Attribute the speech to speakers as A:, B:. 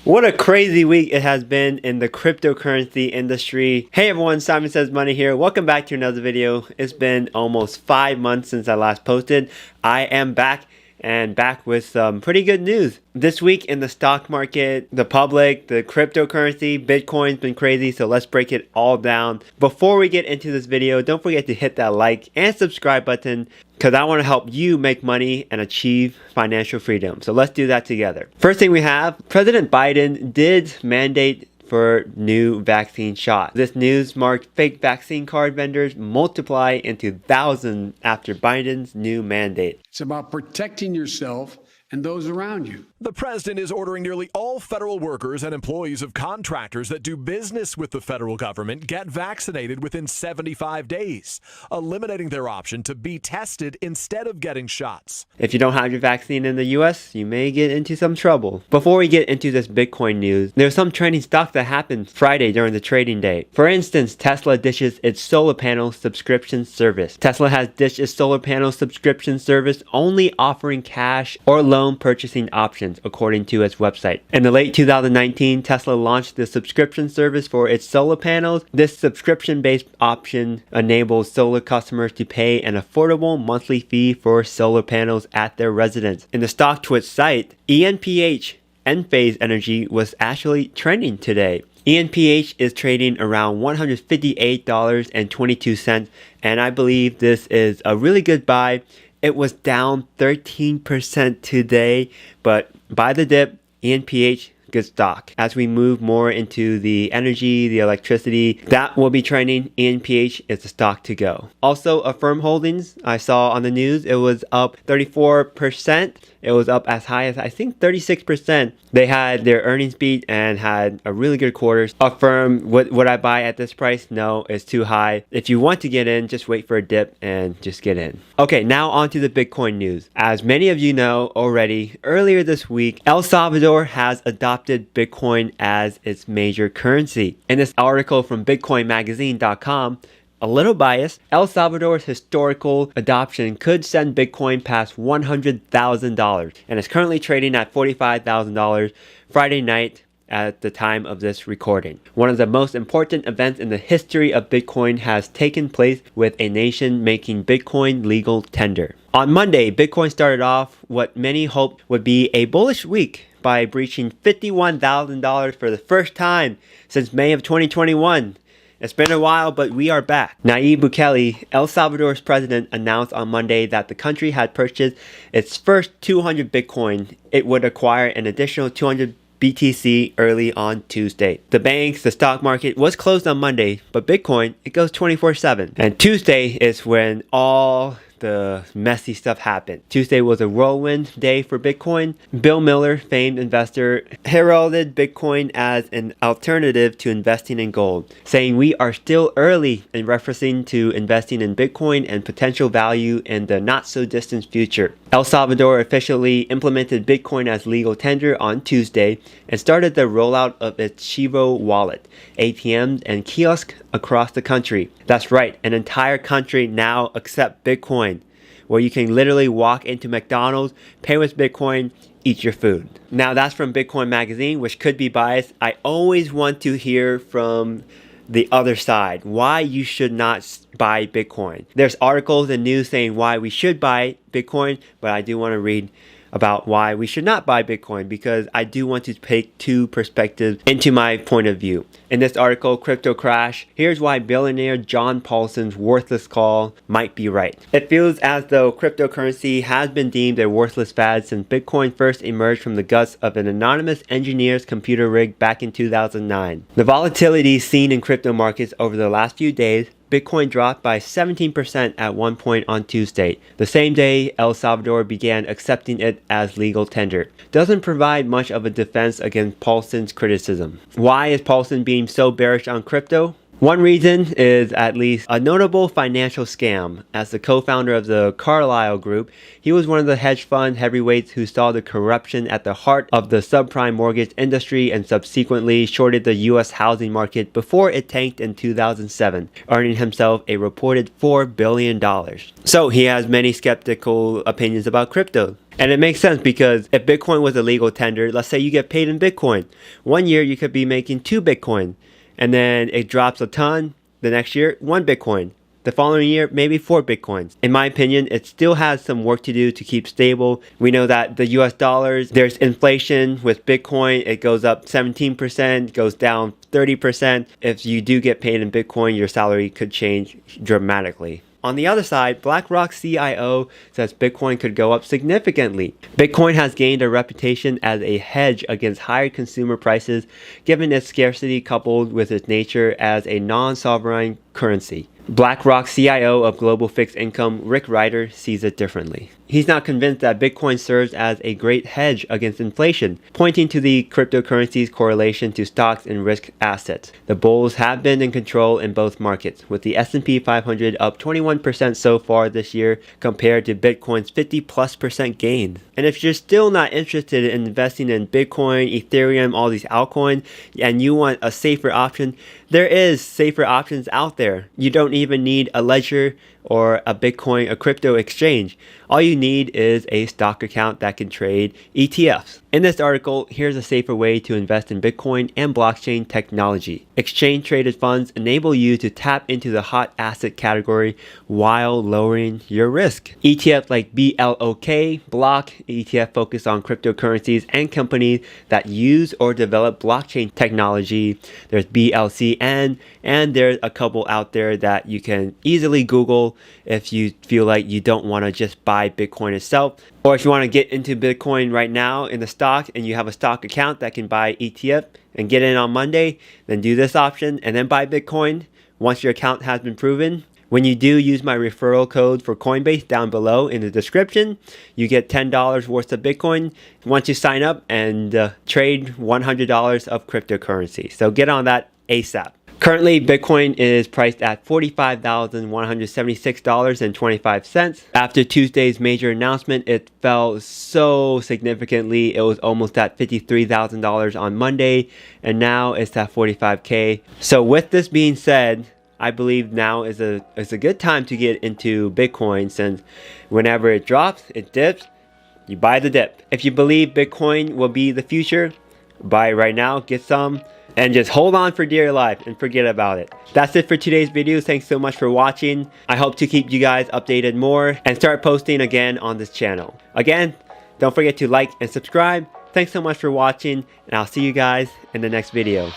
A: What a crazy week it has been in the cryptocurrency industry. Hey everyone, Simon Says Money here. Welcome back to another video. It's been almost 5 months since I last posted. I am back and back with some pretty good news. This week in the stock market, the public, the cryptocurrency, Bitcoin's been crazy, so let's break it all down. Before we get into this video, don't forget to hit that like and subscribe button because I want to help you make money and achieve financial freedom. So let's do that together. First thing we have, President Biden did mandate for new vaccine shots. This news marked fake vaccine card vendors multiply into thousands after Biden's new mandate.
B: It's about protecting yourself and those around you.
C: The president is ordering nearly all federal workers and employees of contractors that do business with the federal government get vaccinated within 75 days, eliminating their option to be tested instead of getting shots.
A: If you don't have your vaccine in the US, you may get into some trouble. Before we get into this Bitcoin news, there's some trending stocks that happened Friday during the trading day. For instance, Tesla dishes its solar panel subscription service. Tesla has dished its solar panel subscription service, only offering cash or loan purchasing options, according to its website. In the late 2019, Tesla launched the subscription service for its solar panels. This subscription-based option enables solar customers to pay an affordable monthly fee for solar panels at their residence. In the stock Twitch site, ENPH, Enphase Energy, was actually trending today. ENPH is trading around $158.22, and I believe this is a really good buy. It was down 13% today, but by the dip, ENPH, good stock. As we move more into the energy, the electricity, that will be trending. ENPH is the stock to go. Also, Affirm Holdings, I saw on the news, it was up 34%. It was up as high as I think 36%. They had their earnings beat and had a really good quarter. Affirm, would I buy at this price? No, it's too high. If you want to get in, just wait for a dip and just get in. Okay, now on to the Bitcoin news. As many of you know already, earlier this week, El Salvador has adopted Bitcoin as its major currency. In this article from BitcoinMagazine.com, a little biased, El Salvador's historical adoption could send Bitcoin past $100,000 and is currently trading at $45,000 Friday night at the time of this recording. One of the most important events in the history of Bitcoin has taken place with a nation making Bitcoin legal tender. On Monday, Bitcoin started off what many hoped would be a bullish week by breaching $51,000 for the first time since May of 2021. It's been a while, but we are back. Nayib Bukele, El Salvador's president, announced on Monday that the country had purchased its first 200 Bitcoin. It would acquire an additional 200 BTC early on Tuesday. The banks, the stock market was closed on Monday, but Bitcoin, it goes 24/7. And Tuesday is when all the messy stuff happened. Tuesday was a whirlwind day for Bitcoin. Bill Miller, famed investor, heralded Bitcoin as an alternative to investing in gold, saying we are still early, in referencing to investing in Bitcoin and potential value in the not so distant future. El Salvador officially implemented Bitcoin as legal tender on Tuesday and started the rollout of its Chivo wallet, ATMs, and kiosks across the country. That's right, an entire country now accepts Bitcoin, where you can literally walk into McDonald's, pay with Bitcoin, eat your food. Now that's from Bitcoin Magazine, which could be biased. I always want to hear from the other side, why you should not buy Bitcoin. There's articles and news saying why we should buy Bitcoin, but I do want to read about why we should not buy Bitcoin because I do want to take two perspectives into my point of view. In this article, Crypto Crash, here's why billionaire John Paulson's worthless call might be right. It feels as though cryptocurrency has been deemed a worthless fad since Bitcoin first emerged from the guts of an anonymous engineer's computer rig back in 2009. The volatility seen in crypto markets over the last few days, Bitcoin dropped by 17% at one point on Tuesday, the same day El Salvador began accepting it as legal tender. Doesn't provide much of a defense against Paulson's criticism. Why is Paulson being so bearish on crypto? One reason is at least a notable financial scam. As the co-founder of the Carlyle Group, he was one of the hedge fund heavyweights who saw the corruption at the heart of the subprime mortgage industry and subsequently shorted the US housing market before it tanked in 2007, earning himself a reported $4 billion. So he has many skeptical opinions about crypto. And it makes sense because if Bitcoin was a legal tender, let's say you get paid in Bitcoin. 1 year you could be making 2 Bitcoin, and then it drops a ton. The next year, 1 Bitcoin. The following year, maybe 4 Bitcoins. In my opinion, it still has some work to do to keep stable. We know that the US dollars, there's inflation with Bitcoin. It goes up 17%, goes down 30%. If you do get paid in Bitcoin, your salary could change dramatically. On the other side, BlackRock CIO says Bitcoin could go up significantly. Bitcoin has gained a reputation as a hedge against higher consumer prices, given its scarcity coupled with its nature as a non-sovereign currency. BlackRock CIO of Global Fixed Income, Rick Ryder, sees it differently. He's not convinced that Bitcoin serves as a great hedge against inflation, pointing to the cryptocurrency's correlation to stocks and risk assets. The bulls have been in control in both markets, with the S&P 500 up 21% so far this year compared to Bitcoin's 50+% gains. And if you're still not interested in investing in Bitcoin, Ethereum, all these altcoins, and you want a safer option, there is safer options out there. You don't even need a ledger or a Bitcoin, a crypto exchange. All you need is a stock account that can trade ETFs. In this article, here's a safer way to invest in Bitcoin and blockchain technology. Exchange traded funds enable you to tap into the hot asset category while lowering your risk. ETFs like Block, ETF focus on cryptocurrencies and companies that use or develop blockchain technology. There's BLCN, and there's a couple out there that you can easily Google if you feel like you don't want to just buy Bitcoin itself. Or if you want to get into Bitcoin right now in the stock and you have a stock account that can buy ETF and get in on Monday, then do this option and then buy Bitcoin once your account has been proven. When you do use my referral code for Coinbase down below in the description, you get $10 worth of Bitcoin once you sign up and trade $100 of cryptocurrency. So get on that ASAP. Currently, Bitcoin is priced at $45,176.25. After Tuesday's major announcement, it fell so significantly. It was almost at $53,000 on Monday, and now it's at $45K. So with this being said, I believe now is a good time to get into Bitcoin, since whenever it drops, it dips, you buy the dip. If you believe Bitcoin will be the future, buy it right now, get some, and just hold on for dear life and forget about it. That's it for today's video. Thanks so much for watching. I hope to keep you guys updated more and start posting again on this channel. Again, don't forget to like and subscribe. Thanks so much for watching, and I'll see you guys in the next video.